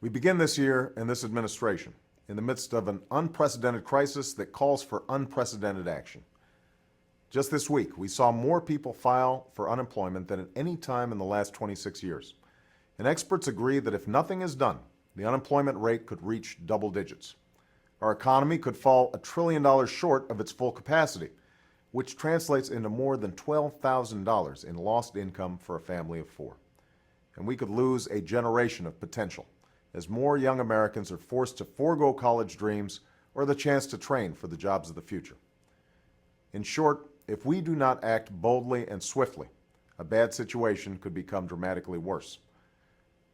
We begin this year and this administration in the midst of an unprecedented crisis that calls for unprecedented action. Just this week, we saw more people file for unemployment than at any time in the last 26 years. And experts agree that if nothing is done, the unemployment rate could reach double digits. Our economy could fall $1 trillion short of its full capacity, which translates into more than $12,000 in lost income for a family of four. And we could lose a generation of potential as more young Americans are forced to forego college dreams or the chance to train for the jobs of the future. In short, if we do not act boldly and swiftly, a bad situation could become dramatically worse.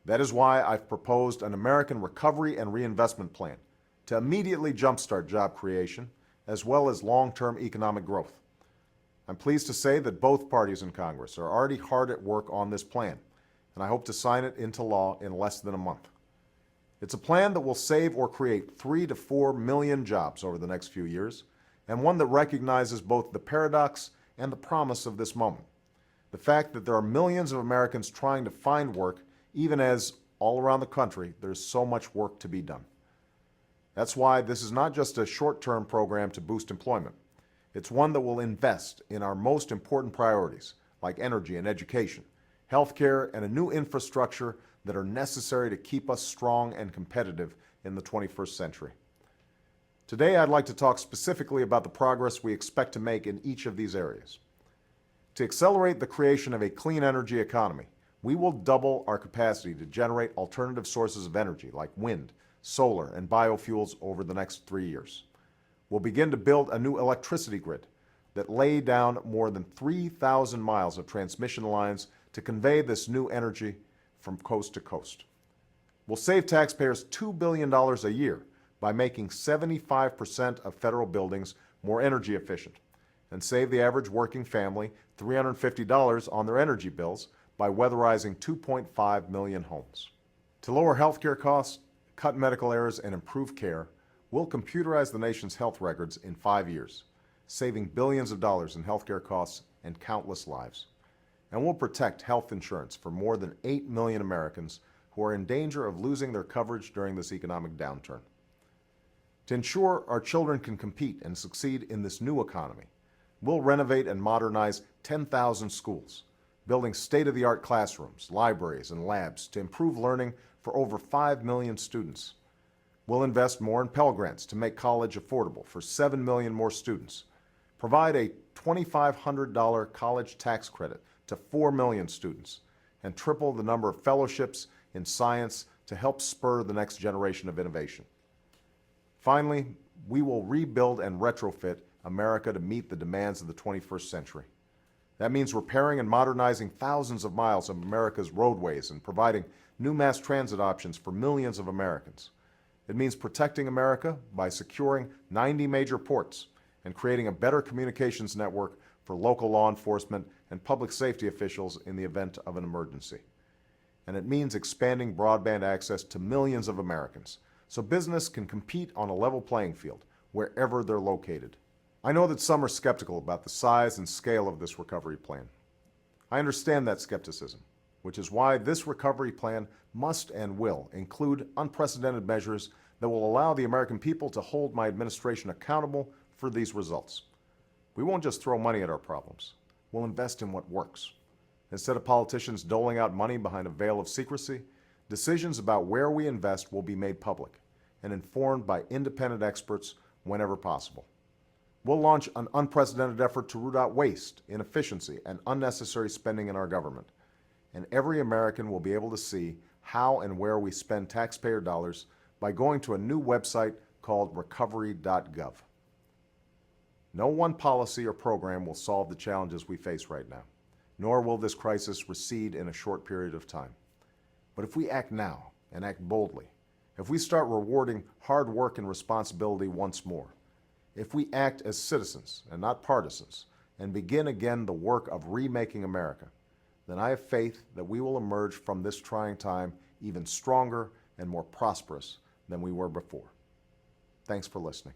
That is why I've proposed an American Recovery and Reinvestment Plan to immediately jumpstart job creation as well as long-term economic growth. I'm pleased to say that both parties in Congress are already hard at work on this plan, and I hope to sign it into law in less than a month. It's a plan that will save or create 3 to 4 million jobs over the next few years, and one that recognizes both the paradox and the promise of this moment. The fact that there are millions of Americans trying to find work, even as all around the country there's so much work to be done. That's why this is not just a short-term program to boost employment. It's one that will invest in our most important priorities, like energy and education, healthcare, and a new infrastructure that are necessary to keep us strong and competitive in the 21st century. Today, I'd like to talk specifically about the progress we expect to make in each of these areas. To accelerate the creation of a clean energy economy, we will double our capacity to generate alternative sources of energy like wind, solar, and biofuels over the next 3 years. We'll begin to build a new electricity grid that lay down more than 3,000 miles of transmission lines to convey this new energy from coast to coast. We'll save taxpayers $2 billion a year by making 75% of federal buildings more energy efficient, and save the average working family $350 on their energy bills by weatherizing 2.5 million homes. To lower healthcare costs, cut medical errors, and improve care, we'll computerize the nation's health records in 5 years, saving billions of dollars in healthcare costs and countless lives. And we'll protect health insurance for more than 8 million Americans who are in danger of losing their coverage during this economic downturn. To ensure our children can compete and succeed in this new economy, we'll renovate and modernize 10,000 schools, building state-of-the-art classrooms, libraries, and labs to improve learning for over 5 million students. We'll invest more in Pell Grants to make college affordable for 7 million more students, provide a $2,500 college tax credit to 4 million students, and triple the number of fellowships in science to help spur the next generation of innovation. Finally, we will rebuild and retrofit America to meet the demands of the 21st century. That means repairing and modernizing thousands of miles of America's roadways and providing new mass transit options for millions of Americans. It means protecting America by securing 90 major ports and creating a better communications network for local law enforcement and public safety officials in the event of an emergency. And it means expanding broadband access to millions of Americans so business can compete on a level playing field wherever they're located. I know that some are skeptical about the size and scale of this recovery plan. I understand that skepticism, which is why this recovery plan must and will include unprecedented measures that will allow the American people to hold my administration accountable for these results. We won't just throw money at our problems. We'll invest in what works. Instead of politicians doling out money behind a veil of secrecy, decisions about where we invest will be made public and informed by independent experts whenever possible. We'll launch an unprecedented effort to root out waste, inefficiency, and unnecessary spending in our government. And every American will be able to see how and where we spend taxpayer dollars by going to a new website called recovery.gov. No one policy or program will solve the challenges we face right now, nor will this crisis recede in a short period of time. But if we act now and act boldly, if we start rewarding hard work and responsibility once more, if we act as citizens and not partisans and begin again the work of remaking America, then I have faith that we will emerge from this trying time even stronger and more prosperous than we were before. Thanks for listening.